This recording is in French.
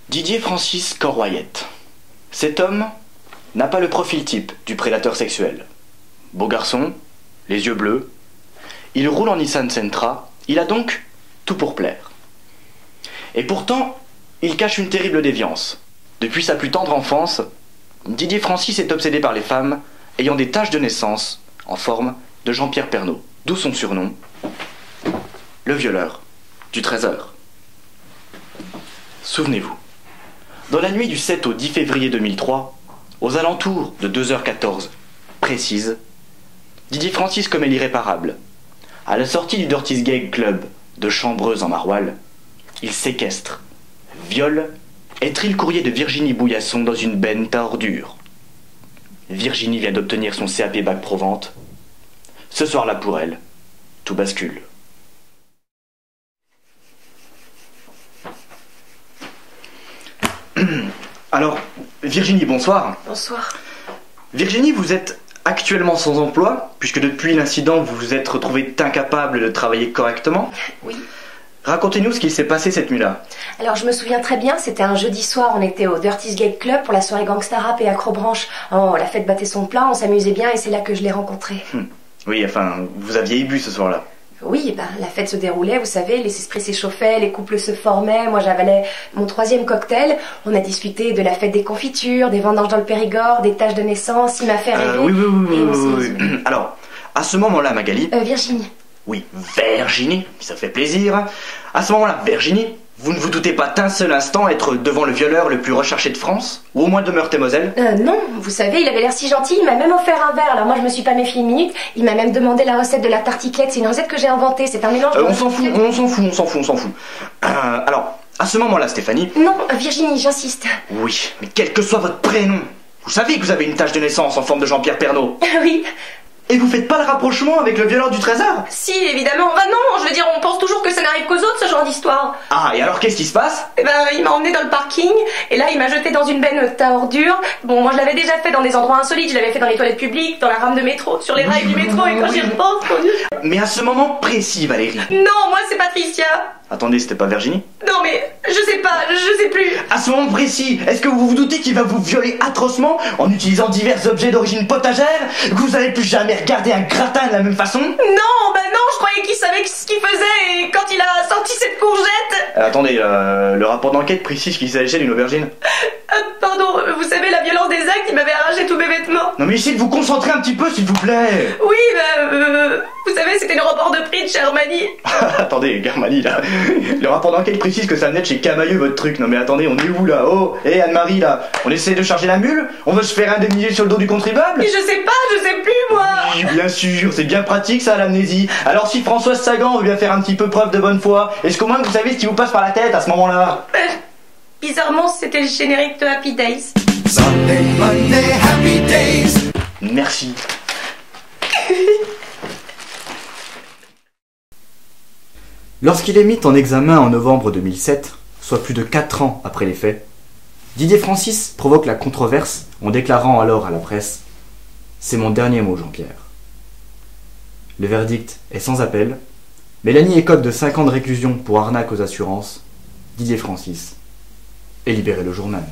Didier Francis Corroyette. Cet homme n'a pas le profil type du prédateur sexuel. Beau garçon, les yeux bleus, il roule en Nissan Sentra, il a donc tout pour plaire. Et pourtant, il cache une terrible déviance. Depuis sa plus tendre enfance, Didier Francis est obsédé par les femmes ayant des taches de naissance en forme de Jean-Pierre Pernaut, d'où son surnom, le violeur du Trésor. Souvenez-vous, dans la nuit du 7 au 10 février 2003, aux alentours de 2h14 précise, Didier Francis commet l'irréparable. À la sortie du Dirty Gag Club de Chambreuse en Maroilles, il séquestre, viole et trie le courrier de Virginie Bouillasson dans une benne à ordures. Virginie vient d'obtenir son CAP Bac Pro Vente. Ce soir-là pour elle, tout bascule. Alors, Virginie, bonsoir. Bonsoir. Virginie, vous êtes actuellement sans emploi, puisque depuis l'incident, vous vous êtes retrouvée incapable de travailler correctement. Oui. Racontez-nous ce qui s'est passé cette nuit-là. Alors je me souviens très bien, c'était un jeudi soir, on était au Dirty Gag Club pour la soirée Gangsta Rap et Acrobranche. Oh, la fête battait son plein, on s'amusait bien et c'est là que je l'ai rencontré. Oui, enfin, vous aviez bu ce soir-là. Oui, la fête se déroulait, vous savez, les esprits s'échauffaient, les couples se formaient, moi j'avalais mon 3e cocktail, on a discuté de la fête des confitures, des vendanges dans le Périgord, des taches de naissance, il m'a fait rêver. Oui. Alors, à ce moment-là, Magali... Virginie. Oui, Virginie, ça fait plaisir. À ce moment-là, Virginie, vous ne vous doutez pas d'un seul instant être devant le violeur le plus recherché de France, ou au moins de Meurthe-et-Moselle? Non, vous savez, il avait l'air si gentil, il m'a même offert un verre. Alors moi je me suis pas méfiée une minute, il m'a même demandé la recette de la tarticlette, c'est une recette que j'ai inventée, c'est un mélange... On s'en fout. Alors, à ce moment-là, Stéphanie... Non, Virginie, j'insiste. Oui, mais quel que soit votre prénom, vous savez que vous avez une tache de naissance en forme de Jean-Pierre Pernaut. Oui. Et vous faites pas le rapprochement avec le violeur du Trésor? Si, évidemment. Bah non, je veux dire, on pense toujours que ça n'arrive qu'aux autres, ce genre d'histoire. Ah, et alors qu'est-ce qui se passe? Eh ben, il m'a emmené dans le parking, et là, il m'a jeté dans une benne à ordures. Bon, moi, je l'avais déjà fait dans des endroits insolites, je l'avais fait dans les toilettes publiques, dans la rame de métro, sur les rails du métro, et quand j'y repense, mon Dieu. Mais à ce moment précis, Valérie... Non, moi, c'est Patricia. Attendez, c'était pas Virginie? Non, mais, je sais plus. À ce moment précis, est-ce que vous vous doutez qu'il va vous violer atrocement en utilisant divers objets d'origine potagère? Que vous n'allez plus jamais regarder un gratin de la même façon? Non, je croyais qu'il savait ce qu'il faisait, et quand il a sorti cette courgette... Attendez, le rapport d'enquête précise qu'il s'agissait d'une aubergine. Pardon, vous savez, la violence des actes, il m'avait arraché tous mes vêtements. Non mais essayez de vous concentrer un petit peu, s'il vous plaît. Oui, vous savez, c'était le rapport de prix de chez Armani. Attendez, Armani, là. Le rapport d'enquête précise que ça venait de chez Camailleux, votre truc. Non mais attendez, on est où, là? Oh, hé, Anne-Marie, là. On essaie de charger la mule? On veut se faire indemniser sur le dos du contribuable? Mais je sais plus, moi. Oui, bien sûr, c'est bien pratique, ça, l'amnésie. Alors si Françoise Sagan veut bien faire un petit peu preuve de bonne foi, est-ce qu'au moins vous savez ce qui vous passe par la tête à ce moment-là? Bizarrement, c'était le générique de Happy Days. Sunday, Monday, happy days. Merci. Lorsqu'il est mis en examen en novembre 2007, soit plus de 4 ans après les faits, Didier Francis provoque la controverse en déclarant alors à la presse « C'est mon dernier mot, Jean-Pierre ». Le verdict est sans appel. Mélanie écope de 5 ans de réclusion pour arnaque aux assurances. Didier Francis est libéré le jour même.